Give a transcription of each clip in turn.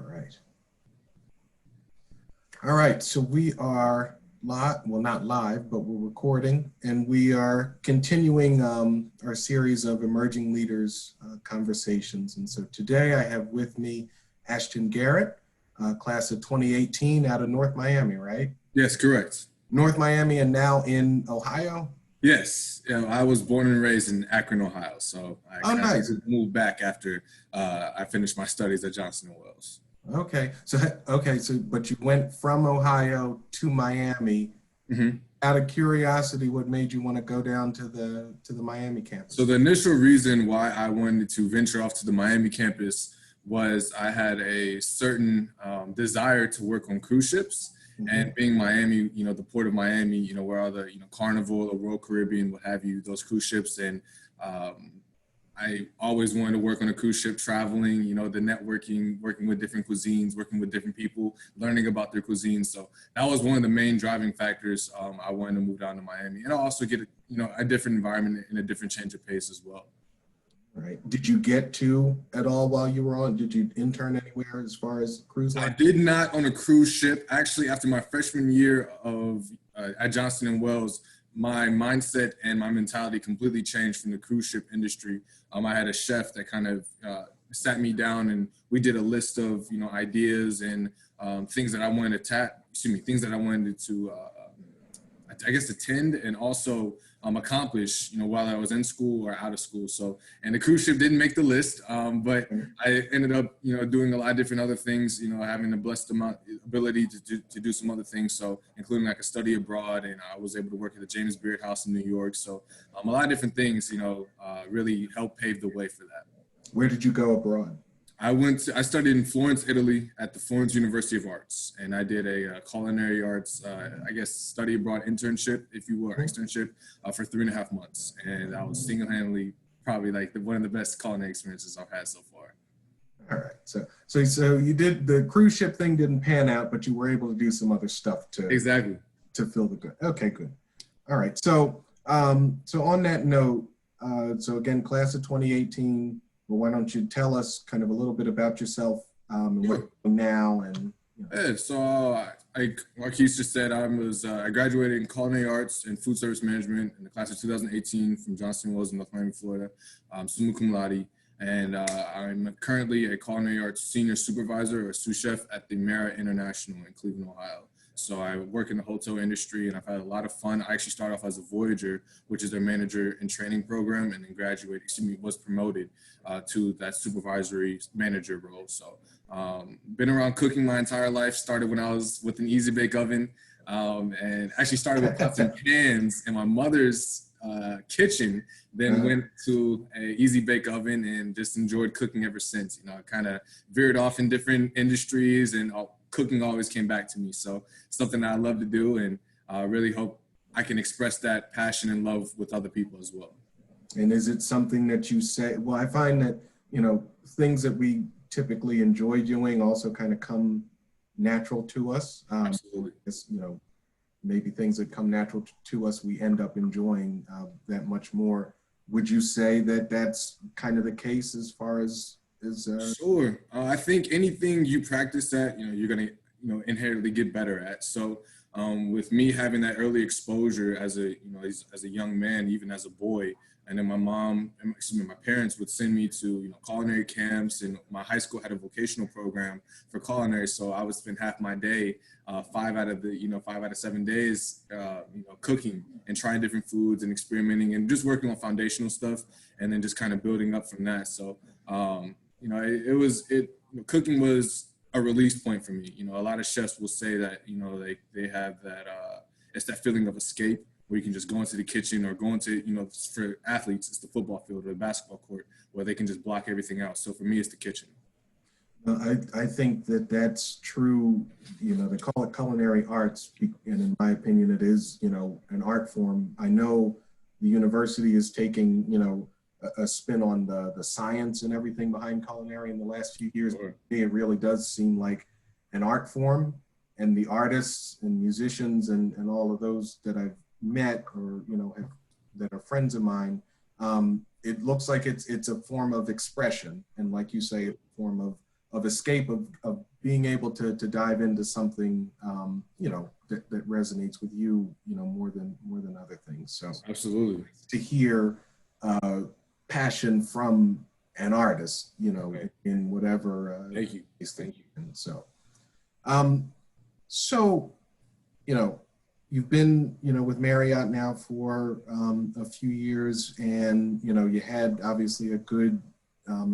All right. All right. So we are live, well, not live, but we're recording, and we are continuing our series of emerging leaders conversations. And so today I have with me Ashten Garrett, class of 2018 out of North Miami, right? Yes, correct. North Miami and now in Ohio? Yes, I was born and raised in Akron, Ohio, so I kind Nice. of moved back after I finished my studies at Johnson & Wales. Okay. So but you went from Ohio to Miami. Mm-hmm. Out of curiosity, what made you want to go down to the Miami campus? So the initial reason why I wanted to venture off to the Miami campus was I had a certain desire to work on cruise ships. And being Miami, the port of Miami, where all the, Carnival or Royal Caribbean, what have you, those cruise ships. And I always wanted to work on a cruise ship, traveling, the networking, working with different cuisines, working with different people, learning about their cuisines. So that was one of the main driving factors. I wanted to move down to Miami and also get, a different environment and a different change of pace as well. Right. Did you get to at all while you were on? Did you intern anywhere as far as cruise line? I did not on a cruise ship. Actually, after my freshman year of at Johnson & Wales, my mindset and my mentality completely changed from the cruise ship industry. I had a chef that kind of sat me down and we did a list of, ideas and things that I wanted to things that I wanted to, attend and also accomplish, while I was in school or out of school. So, and the cruise ship didn't make the list, but I ended up, doing a lot of different other things, having the blessed ability to do some other things. So including like a study abroad, and I was able to work at the James Beard House in New York. So a lot of different things, really helped pave the way for that. Where did you go abroad? I studied in Florence, Italy at the Florence University of Arts, and I did a culinary arts, study abroad internship, if you will, or externship for 3.5 months. And I was single-handedly probably like one of the best culinary experiences I've had so far. All right. So you did, the cruise ship thing didn't pan out, but you were able to do some other stuff to fill the good. Okay, good. All right. So on that note, so again, class of 2018. Well, why don't you tell us kind of a little bit about yourself and what you're doing now? And Yeah, so like Keith just said, I graduated in culinary arts and food service management in the class of 2018 from Johnson & Wales in North Miami, Florida, summa cum laude. And I'm currently a culinary arts senior supervisor or sous chef at the Mara International in Cleveland, Ohio. So I work in the hotel industry and I've had a lot of fun. I actually started off as a Voyager, which is their manager and training program, and then was promoted to that supervisory manager role. So been around cooking my entire life. Started when I was with an easy bake oven and actually started with pots and pans in my mother's kitchen, then went to an easy bake oven and just enjoyed cooking ever since. I kind of veered off in different industries and cooking always came back to me. So something that I love to do, and I really hope I can express that passion and love with other people as well. And is it something that you say, well, I find that, things that we typically enjoy doing also kind of come natural to us. Absolutely. Maybe things that come natural to us, we end up enjoying that much more. Would you say that that's kind of the case as far as Sure. I think anything you practice at, you're going to, inherently get better at. So with me having that early exposure as a young man, even as a boy, and then my parents would send me to, culinary camps, and my high school had a vocational program for culinary. So I would spend half my day, 5 out of 7 days, cooking and trying different foods and experimenting and just working on foundational stuff, and then just kind of building up from that. So, cooking was a release point for me. A lot of chefs will say that, they have that, it's that feeling of escape where you can just go into the kitchen or go into, for athletes, it's the football field or the basketball court where they can just block everything out. So for me, it's the kitchen. I think that that's true. They call it culinary arts, and in my opinion, it is, an art form. I know the university is taking, a spin on the science and everything behind culinary in the last few years. Sure. It really does seem like an art form, and the artists and musicians and all of those that I've met or, that are friends of mine, it looks like it's a form of expression. And like you say, a form of escape of being able to dive into something, that resonates with you, more than other things. So absolutely, to hear passion from an artist, right. in whatever. Thank you. Thank you. And so, you've been, with Marriott now for a few years, and you had obviously a good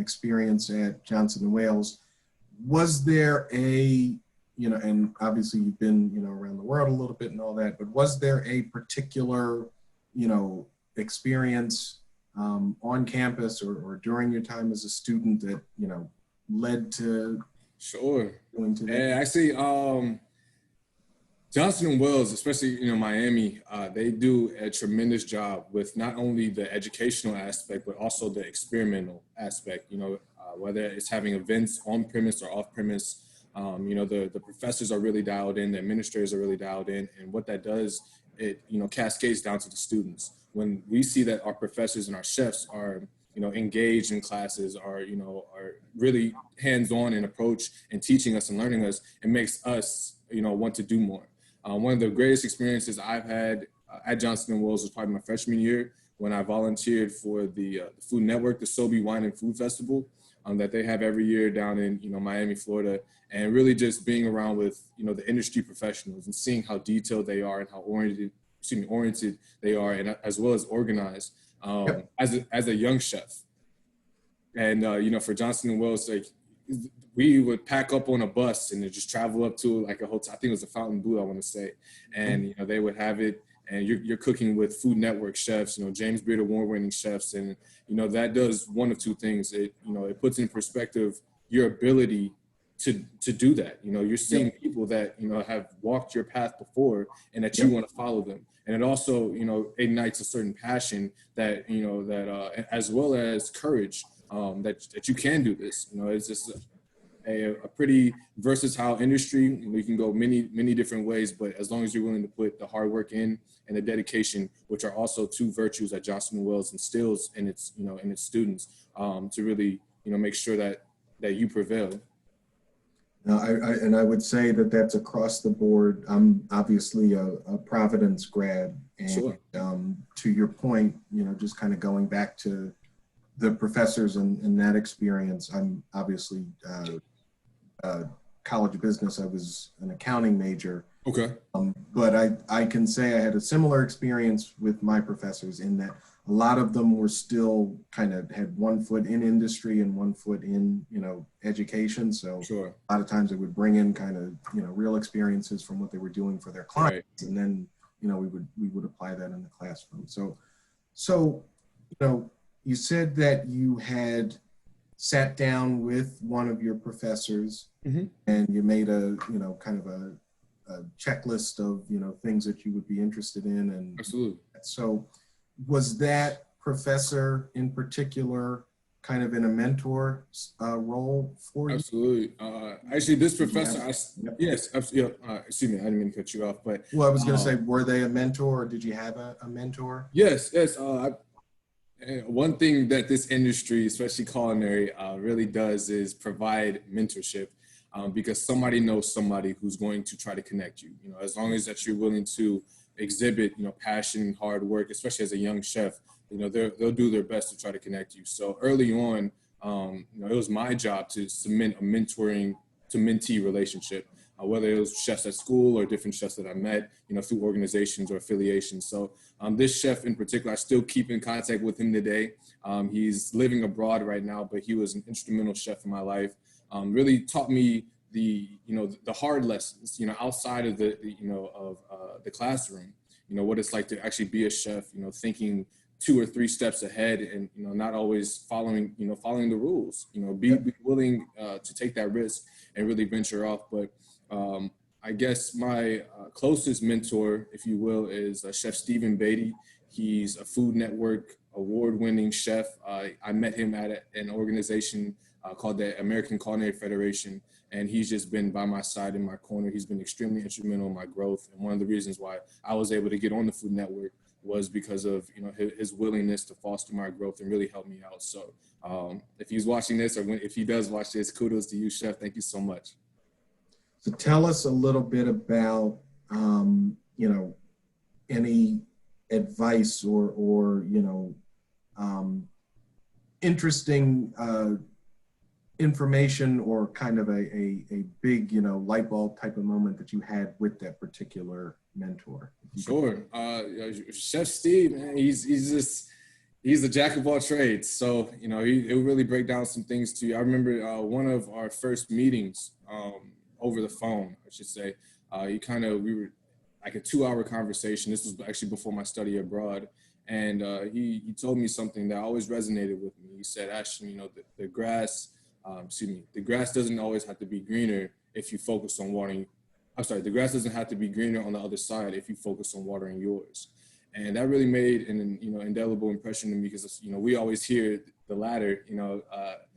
experience at Johnson & Wales. Was there and obviously you've been, around the world a little bit and all that, but was there a particular, experience on campus or during your time as a student that, led to Sure. going to that? And actually, Johnson & Wales, especially, Miami, they do a tremendous job with not only the educational aspect, but also the experimental aspect, whether it's having events on premise or off premise. The professors are really dialed in, the administrators are really dialed in, and what that does, it, cascades down to the students. When we see that our professors and our chefs are, engaged in classes, are really hands-on in approach and teaching us and learning us, it makes us, want to do more. One of the greatest experiences I've had at Johnson & Wales was probably my freshman year when I volunteered for the Food Network, the Sobe Wine and Food Festival that they have every year down in, Miami, Florida, and really just being around with, the industry professionals and seeing how detailed they are and how oriented they are, and as well as organized as a young chef. And, for Johnson & Wales, like, we would pack up on a bus and then just travel up to like a hotel. I think it was a Fontainebleau, I want to say. And, they would have it, and you're cooking with Food Network chefs, James Beard award-winning chefs. And, that does one of two things. It, it puts in perspective your ability to do that. You're seeing people that, have walked your path before and that you want to follow them. And it also, ignites a certain passion that, as well as courage, that you can do this. It's just a pretty versatile industry. You can go many different ways, but as long as you're willing to put the hard work in and the dedication, which are also two virtues that Johnson & Wales instills in its, in its students, to really, make sure that you prevail. No, I would say that that's across the board. I'm obviously a Providence grad, and sure. To your point, just kind of going back to the professors and that experience. I'm obviously college of business. I was an accounting major. Okay. But I can say I had a similar experience with my professors in that a lot of them were still kind of had one foot in industry and one foot in, education. So sure. A lot of times they would bring in kind of, real experiences from what they were doing for their clients. Right. And then, we would apply that in the classroom. So, you said that you had sat down with one of your professors and you made a, kind of a checklist of, things that you would be interested in. And absolutely. So was that professor in particular kind of in a mentor role for you? Absolutely. Actually, this professor, yes, absolutely. Excuse me, I didn't mean to cut you off, but. Well, I was going to say, were they a mentor, or did you have a mentor? Yes. One thing that this industry, especially culinary, really does is provide mentorship, because somebody knows somebody who's going to try to connect you. As long as that you're willing to exhibit, passion, hard work, especially as a young chef, they'll do their best to try to connect you. So early on, it was my job to cement a mentoring to mentee relationship, whether it was chefs at school or different chefs that I met, through organizations or affiliations. So this chef in particular, I still keep in contact with him today. He's living abroad right now, but he was an instrumental chef in my life. Really taught me the hard lessons, outside of the classroom, what it's like to actually be a chef, thinking 2 or 3 steps ahead and, not always following the rules, be willing to take that risk and really venture off. But I guess my closest mentor, if you will, is Chef Stephen Beatty. He's a Food Network award-winning chef. I met him at an organization called the American Culinary Federation, and he's just been by my side in my corner. He's been extremely instrumental in my growth, and one of the reasons why I was able to get on the Food Network was because of his willingness to foster my growth and really help me out. So if he's watching this, or if he does watch this, kudos to you, Chef. Thank you so much. So tell us a little bit about, you know, any advice or you know, interesting information or kind of a big, you know, light bulb type of moment that you had with that particular mentor. Sure. Chef Steve, man, he's a jack of all trades. So, you know, he'll really break down some things to you. I remember one of our first meetings over the phone, I should say. We were like a 2-hour conversation. This was actually before my study abroad. And he told me something that always resonated with me. He said, Ashten, you know, the grass doesn't always have to be greener if you focus on watering. I'm sorry, the grass doesn't have to be greener on the other side if you focus on watering yours. And that really made an indelible impression on me because, you know, we always hear the latter, you know,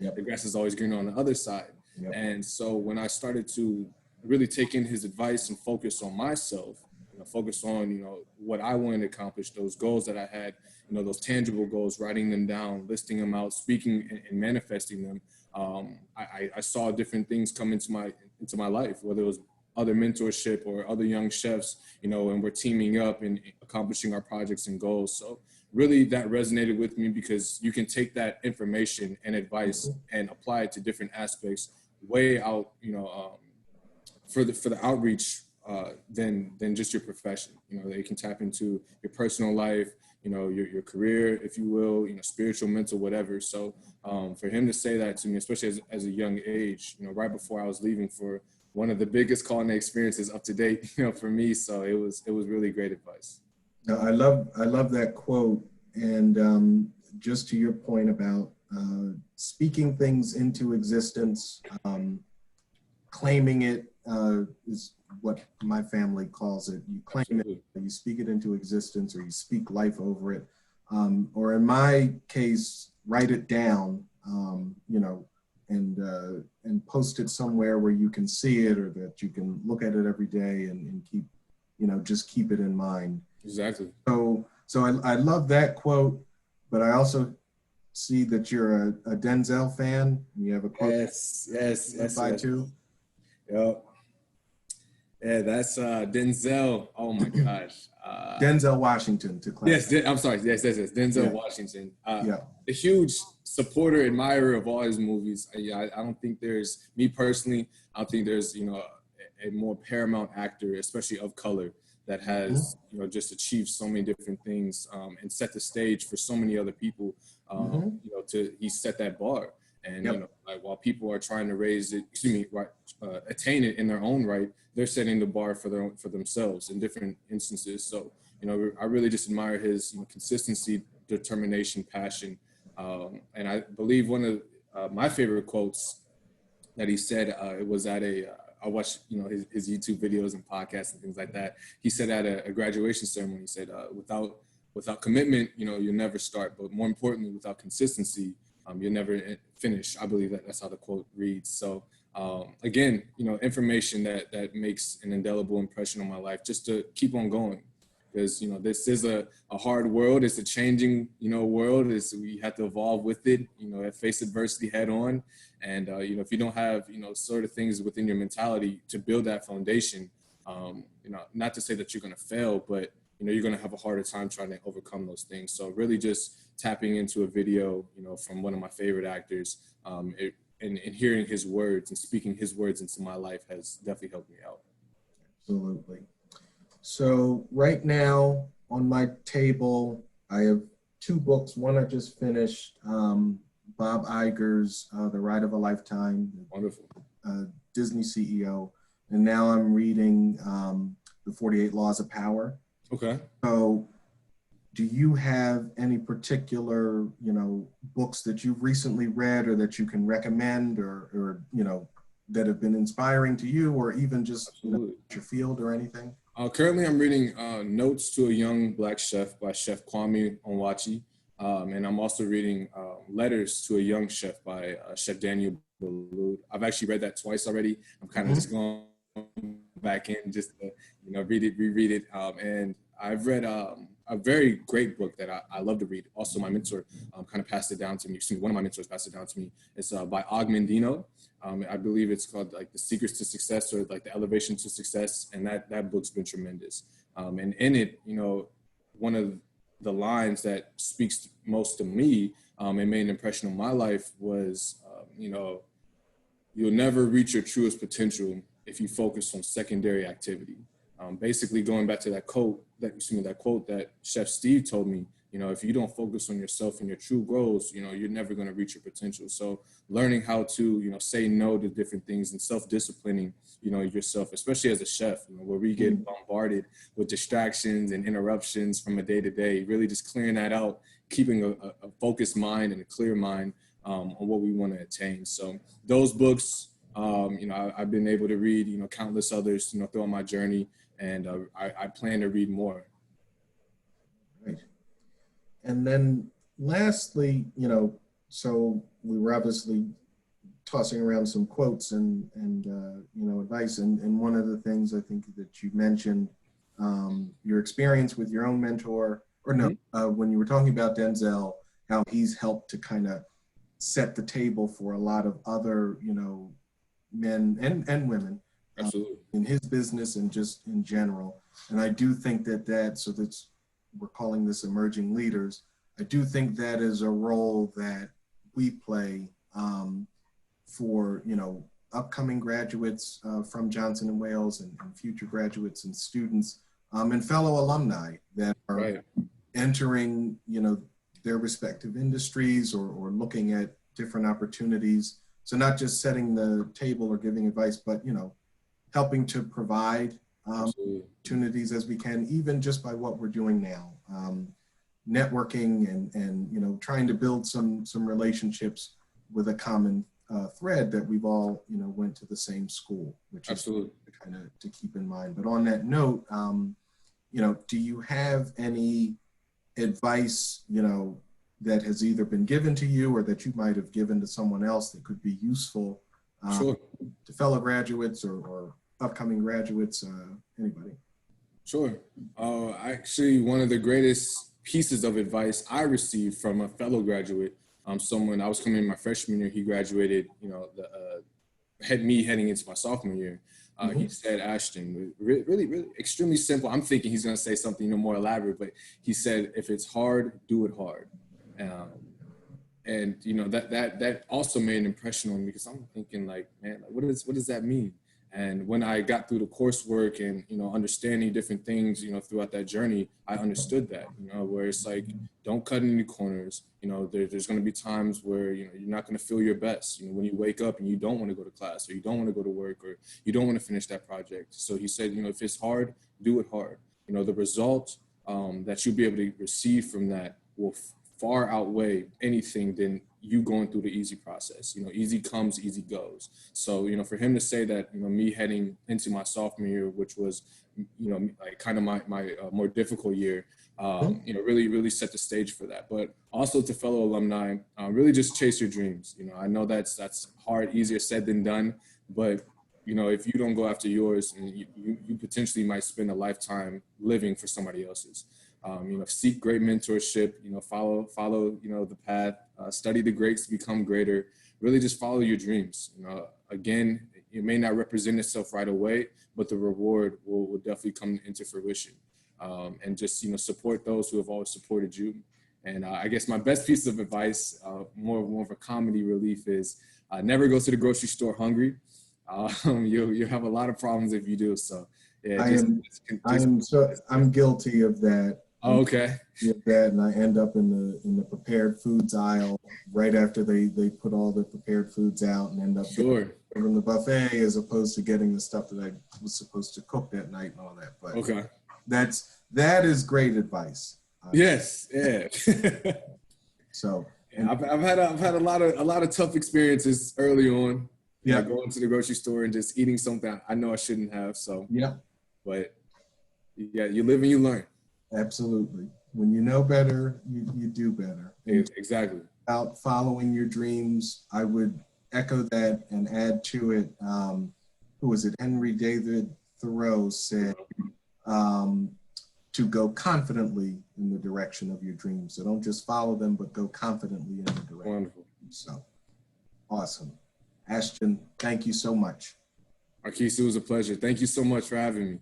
the grass is always greener on the other side. Yep. And so when I started to really take in his advice and focus on myself, you know, focus on, you know, what I wanted to accomplish, those goals that I had, you know, those tangible goals, writing them down, listing them out, speaking and manifesting them. I saw different things come into my life, whether it was other mentorship or other young chefs, you know, and we're teaming up and accomplishing our projects and goals. So really that resonated with me because you can take that information and advice and apply it to different aspects way out, you know, for the outreach than just your profession. You know, they can tap into your personal life, you know, your career, if you will, you know, spiritual, mental, whatever. So for him to say that to me, especially as a young age, you know, right before I was leaving for one of the biggest culinary experiences up to date, you know, for me. So it was really great advice. No, I love that quote. And just to your point about speaking things into existence, claiming it is what my family calls it. You claim Absolutely. It, you speak it into existence, or you speak life over it. Or in my case, write it down, you know, and post it somewhere where you can see it, or that you can look at it every day and keep, you know, just keep it in mind. Exactly. So I love that quote, but I also see that you're a Denzel fan. You have a quote. Yes. By too. Yep. Yeah, that's Denzel. Oh my gosh. Denzel Washington to class. Yes, I'm sorry. Yes. Denzel Washington. A huge supporter, admirer of all his movies. I don't think there's, me personally, I don't think there's, you know, a more paramount actor, especially of color, that has, you know, just achieved so many different things and set the stage for so many other people. You know, he set that bar. And, you know, like, while people are trying to attain it in their own right, they're setting the bar for themselves in different instances. So, you know, I really just admire his, you know, consistency, determination, passion. And I believe one of my favorite quotes that he said, it was at I watched, you know, his YouTube videos and podcasts and things like that. He said at a graduation ceremony, he said, without commitment, you know, you'll never start. But more importantly, without consistency, you'll never finish. I believe that's how the quote reads. So again, you know, information that makes an indelible impression on my life, just to keep on going. Because, you know, this is a hard world. It's a changing, you know, world. We have to evolve with it, you know, face adversity head on. And, you know, if you don't have, you know, sort of things within your mentality to build that foundation, you know, not to say that you're going to fail, but, you know, you're going to have a harder time trying to overcome those things. So really just tapping into a video, you know, from one of my favorite actors, and hearing his words and speaking his words into my life has definitely helped me out. Absolutely. So right now on my table, I have 2 books. One I just finished, Bob Iger's The Ride of a Lifetime. Wonderful. Disney CEO. And now I'm reading The 48 Laws of Power. Okay. So do you have any particular, you know, books that you've recently read or that you can recommend or you know, that have been inspiring to you, or even just, you know, your field or anything? Currently, I'm reading Notes to a Young Black Chef by Chef Kwame Onwuachi. And I'm also reading Letters to a Young Chef by Chef Daniel Boulud. I've actually read that twice already. I'm kind of just going back in just to, you know, reread it. And I a very great book that I love to read. Also, my mentor kind of passed it down to me. Excuse me, one of my mentors passed it down to me. It's by Ogmandino. I believe it's called like The Secrets to Success, or like The Elevation to Success. And that book's been tremendous. And in it, you know, one of the lines that speaks most to me and made an impression on my life was, you know, you'll never reach your truest potential if you focus on secondary activity. Basically going back to that quote that Chef Steve told me, you know, if you don't focus on yourself and your true goals, you know, you're never going to reach your potential. So learning how to, you know, say no to different things and self-disciplining, you know, yourself, especially as a chef, you know, where we get bombarded with distractions and interruptions from a day to day, really just clearing that out, keeping a focused mind and a clear mind on what we want to attain. So those books, you know, I've been able to read, you know, countless others, you know, throughout my journey, and I plan to read more. Right. And then lastly, you know, so we were obviously tossing around some quotes and you know, advice. And one of the things I think that you mentioned, your experience with your own mentor, or no, when you were talking about Denzel, how he's helped to kind of set the table for a lot of other, you know, men and women in his business and just in general. And I do think so that's, we're calling this emerging leaders. I do think that is a role that we play for, you know, upcoming graduates from Johnson & Wales and future graduates and students and fellow alumni that are entering, you know, their respective industries or looking at different opportunities. So not just setting the table or giving advice, but, you know, helping to provide opportunities as we can, even just by what we're doing now. Networking and you know, trying to build some relationships with a common thread that we've all, you know, went to the same school, which is kind of to keep in mind. But on that note, you know, do you have any advice, you know, that has either been given to you or that you might have given to someone else that could be useful to fellow graduates or upcoming graduates, anybody? Sure. Actually, one of the greatest pieces of advice I received from a fellow graduate, someone, I was coming in my freshman year, he graduated, you know, heading into my sophomore year. He said, Ashten, really extremely simple. I'm thinking he's going to say something, you know, more elaborate, but he said, if it's hard, do it hard. And you know, that also made an impression on me, because I'm thinking like, man, like, what does that mean? And when I got through the coursework and, you know, understanding different things, you know, throughout that journey, I understood that, you know, where it's like, don't cut any corners. You know, there's going to be times where, you know, you're not going to feel your best, you know, when you wake up and you don't want to go to class, or you don't want to go to work, or you don't want to finish that project. So he said, you know, if it's hard, do it hard. You know, the result that you'll be able to receive from that will far outweigh anything than you going through the easy process. You know, easy comes, easy goes. So, you know, for him to say that, you know, me heading into my sophomore year, which was, you know, like kind of my more difficult year, you know, really set the stage for that. But also to fellow alumni, really just chase your dreams. You know, I know that's hard, easier said than done, but you know, if you don't go after yours, and you potentially might spend a lifetime living for somebody else's. You know, seek great mentorship, you know, follow, you know, the path, study the greats to become greater, really just follow your dreams. You know, again, it may not represent itself right away, but the reward will definitely come into fruition. And just, you know, support those who have always supported you. And I guess my best piece of advice, more of a comedy relief, is never go to the grocery store hungry. You'll have a lot of problems if you do. So yeah, I'm guilty of that. Oh, okay. That, and I end up in the prepared foods aisle right after they put all the prepared foods out, and end up from the buffet as opposed to getting the stuff that I was supposed to cook that night and all that. But okay, that is great advice. Yes, yeah. So yeah, I've had a lot of tough experiences early on. Yeah, like going to the grocery store and just eating something I know I shouldn't have. So yeah, but yeah, you live and you learn. Absolutely. When you know better, you do better. And exactly. About following your dreams, I would echo that and add to it. Who was it? Henry David Thoreau said, to go confidently in the direction of your dreams. So don't just follow them, but go confidently in the direction. Wonderful. So awesome. Ashten, thank you so much. Marquise, it was a pleasure. Thank you so much for having me.